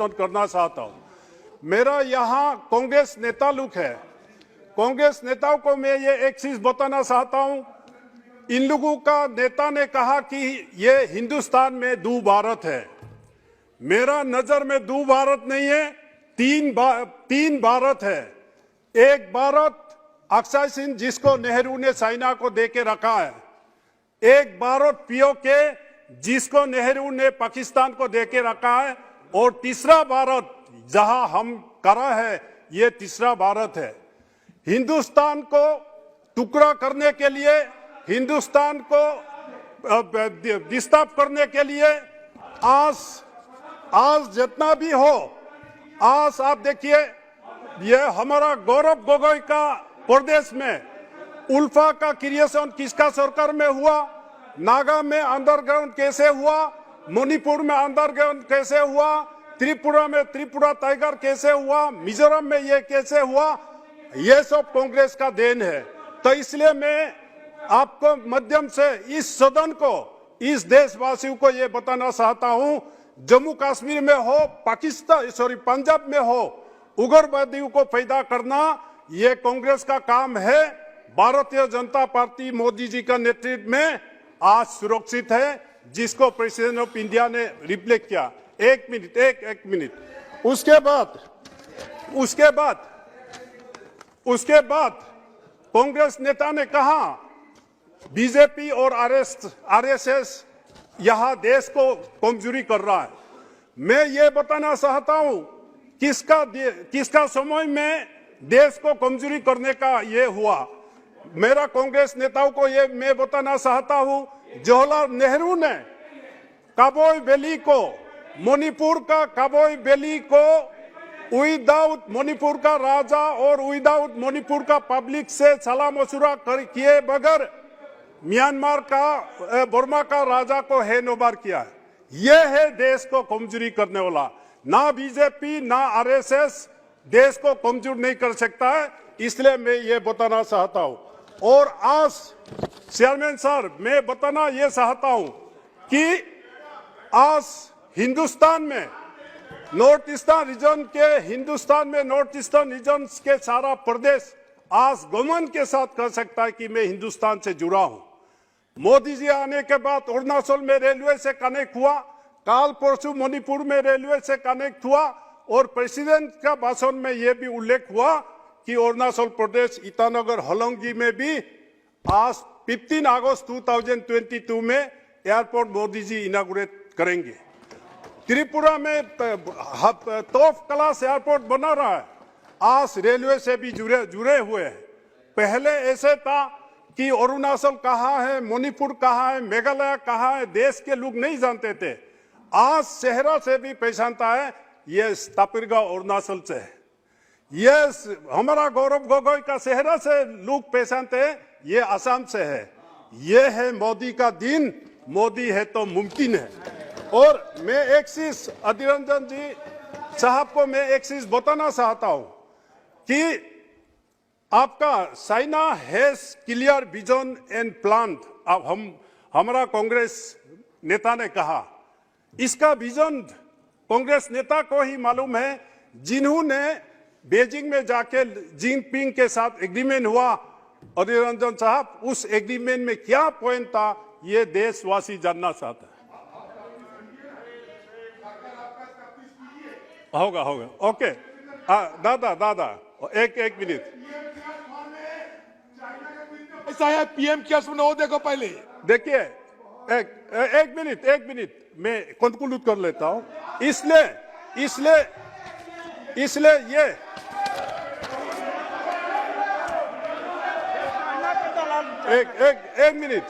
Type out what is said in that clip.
करना चाहता हूं। मेरा यहाँ कांग्रेस नेता लोग है, कांग्रेस नेताओं को मैं ये एक चीज बताना चाहता हूं। इन लोगों का नेता ने कहा कि ये हिंदुस्तान में दो भारत है। मेरा नजर में दो भारत नहीं है, तीन भारत है। एक भारत अक्षय सिंह जिसको नेहरू ने चाइना को दे के रखा है, एक भारत पीओके जिसको नेहरू ने पाकिस्तान को दे के रखा है, और तीसरा भारत जहां हम करा है, ये तीसरा भारत है। हिंदुस्तान को टुकड़ा करने के लिए, हिंदुस्तान को डिस्टर्ब करने के लिए आज जितना भी हो, आज आप देखिए ये हमारा गौरव गोगोई का प्रदेश में उल्फा का क्रिएशन किसका सरकार में हुआ, नागा में अंडरग्राउंड कैसे हुआ, मणिपुर में अंडरग्राउंड कैसे हुआ, त्रिपुरा में त्रिपुरा टाइगर कैसे हुआ, मिजोरम में ये कैसे हुआ, ये सब कांग्रेस का देन है। तो इसलिए मैं आपको माध्यम से इस सदन को, इस देशवासियों को ये बताना चाहता हूं, जम्मू कश्मीर में हो, पंजाब में हो, उग्रवादियों को पैदा करना ये कांग्रेस का काम है। भारतीय जनता पार्टी मोदी जी का नेतृत्व में आज सुरक्षित है, जिसको प्रेसिडेंट ऑफ इंडिया ने रिफ्लेक्ट किया। एक मिनट उसके बाद कांग्रेस नेता ने कहा बीजेपी और आरएसएस यहां देश को कमजोरी कर रहा है। मैं ये बताना चाहता हूं किसका समय में देश को कमजोरी करने का ये हुआ। मेरा कांग्रेस नेताओं को ये मैं बताना चाहता हूं, जवाहरलाल नेहरू ने काबोई वैली को, मणिपुर का काबोई वैली को विदाउट मणिपुर का राजा और विदाउट मणिपुर का पब्लिक से सलाह मशुरा किए बगैर म्यांमार का, बर्मा का राजा को हैंड ओवर किया है। यह है देश को कमजोरी करने वाला। ना बीजेपी ना आरएसएस देश को कमजोर नहीं कर सकता है, इसलिए मैं ये बताना चाहता हूं। और आज चेयरमैन सर, मैं बताना ये चाहता हूं कि आज हिंदुस्तान में नॉर्थ ईस्टर्न रीजन के, हिंदुस्तान में नॉर्थ ईस्टर्न रीजन के सारा प्रदेश आज गमन के साथ कह सकता है कि मैं हिंदुस्तान से जुड़ा हूं। मोदी जी आने के बाद अरुणाचल में रेलवे से कनेक्ट हुआ, काल परसों मणिपुर में रेलवे से कनेक्ट हुआ, और प्रेसिडेंट का भाषण में यह भी उल्लेख हुआ कि अरुणाचल प्रदेश ईटानगर होलोंगी में भी आज 15 अगस्त 2022 में एयरपोर्ट मोदी जी इनॉग्रेट करेंगे। त्रिपुरा में तोफ क्लास एयरपोर्ट बना रहा है, आज रेलवे से भी जुड़े हुए हैं। पहले ऐसे था कि अरुणाचल कहाँ है, मणिपुर कहाँ है, मेघालय कहाँ है, देश के लोग नहीं जानते थे। आज शहरा से भी पहचानता है, ये तापिरगांव अरुणाचल से है। ये हमारा गौरव गोगोई का शहरा से लोग पहचानते हैं, ये असम से है। ये है मोदी का दिन, मोदी है तो मुमकिन है। और मैं एक चीज अधीर रंजन जी साहब को मैं एक चीज बताना चाहता हूं कि आपका China has clear vision and plan. अब हमारा कांग्रेस नेता ने कहा, इसका विजन कांग्रेस नेता को ही मालूम है, जिन्होंने बेजिंग में जाके जिनपिंग के साथ एग्रीमेंट हुआ। अधीर रंजन साहब, उस एग्रीमेंट में क्या पॉइंट था, ये देशवासी जानना चाहता है। होगा ओके। दादा एक मिनट, ऐसा है पीएम केयर्स में हो, देखो पहले देखिए एक मिनट मैं कंक्लूड कर लेता हूं। इसलिए ये एक मिनट